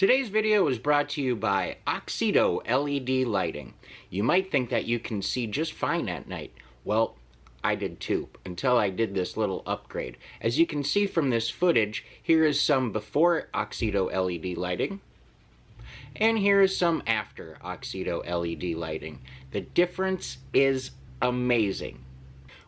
Today's video is brought to you by Oxedo LED lighting. You might think that you can see just fine at night. Well, I did too, until I did this little upgrade. As you can see from this footage, here is some before Oxedo LED lighting, and here is some after Oxedo LED lighting. The difference is amazing.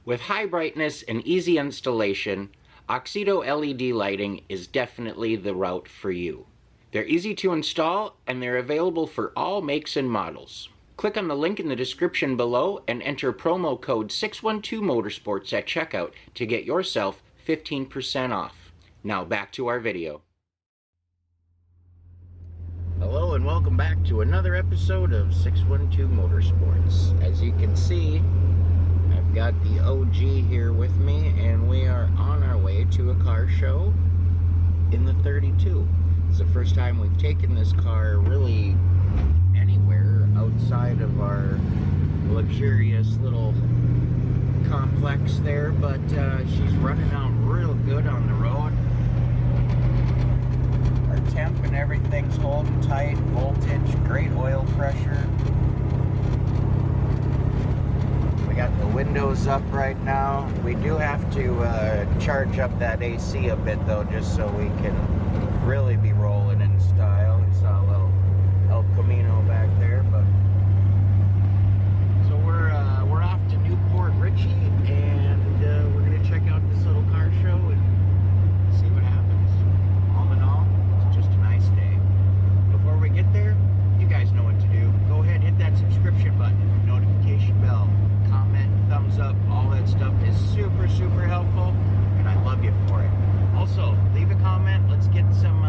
With high brightness and easy installation, Oxedo LED lighting is definitely the route for you. They're easy to install, and they're available for all makes and models. Click on the link in the description below and enter promo code 612motorsports at checkout to get yourself 15% off. Now back to our video. Hello and welcome back to another episode of 612 Motorsports. As you can see, I've got the OG here with me, and we are on our way to a car show in the 32. It's the first time we've taken this car really anywhere outside of our luxurious little complex there, but she's running out real good on the road. Our temp and everything's holding tight, voltage, great oil pressure. We got the windows up right now. We do have to charge up that AC a bit though, just so we can really be rolling in style. You saw a little El Camino back there, but so we're off to Newport Richey, and we're gonna check out this little car show and see what happens. All in all, it's just a nice day. Before we get there, you guys know what to do. Go ahead, hit that subscription button, notification bell, comment, thumbs up. All that stuff is super helpful, and I love you for it. Also, leave a comment. Let's get some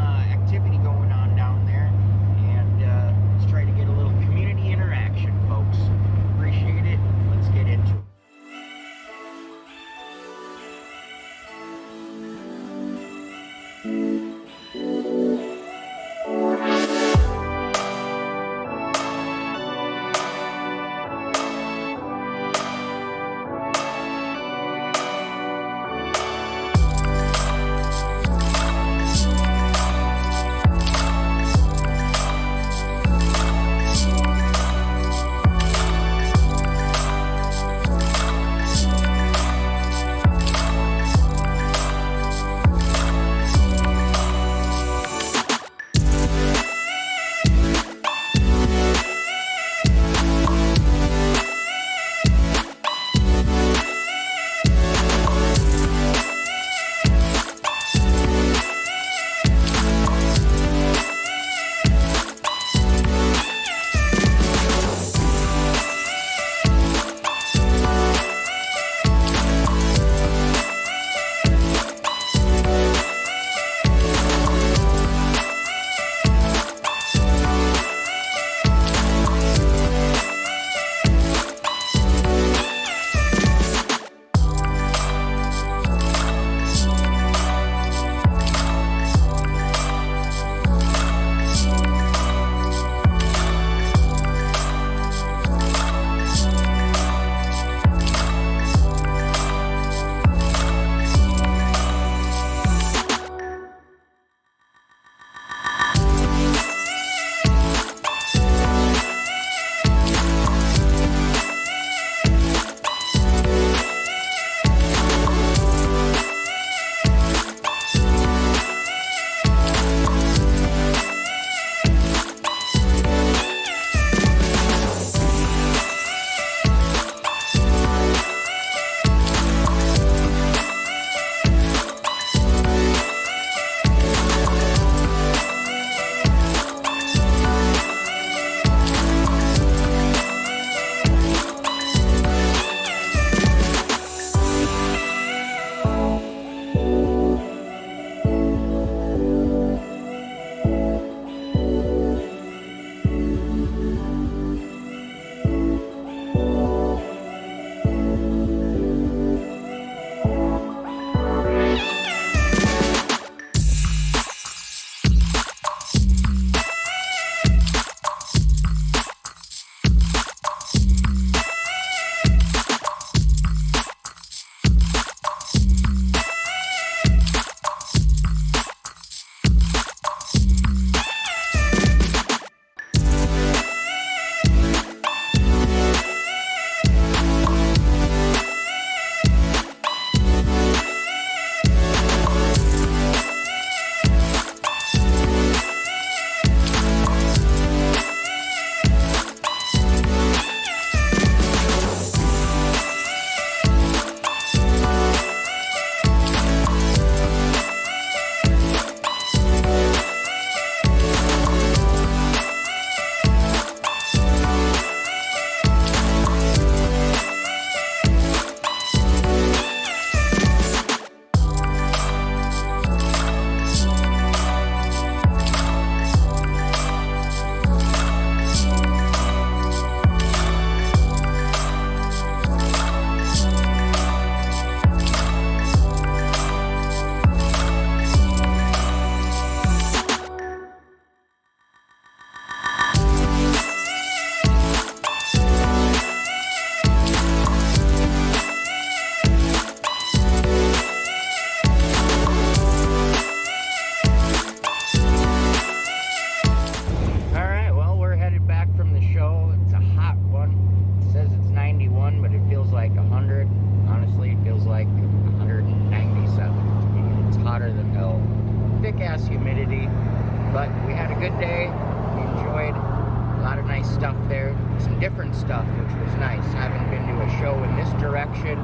we had a good day. We enjoyed a lot of nice stuff there. Some different stuff, which was nice. Haven't been to a show in this direction,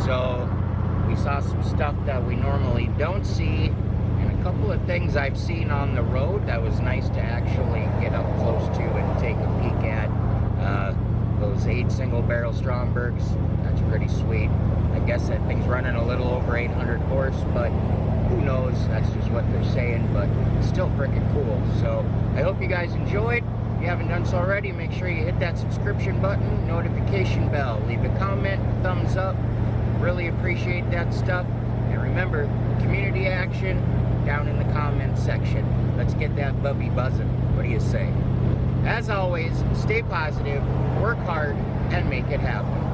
so we saw some stuff that we normally don't see, and a couple of things I've seen on the road that was nice to actually get up close to and take a peek at. Those 8 single-barrel Strombergs, that's pretty sweet. I guess that thing's running a little over 800 horse, but who knows? That's just what they're saying, but still freaking cool. So I hope you guys enjoyed. If you haven't done so already, make sure you hit that subscription button, notification bell, leave a comment, thumbs up. Really appreciate that stuff. And remember, community action down in the comments section. Let's get that bubby buzzing. What do you say? As always, stay positive, work hard, and make it happen.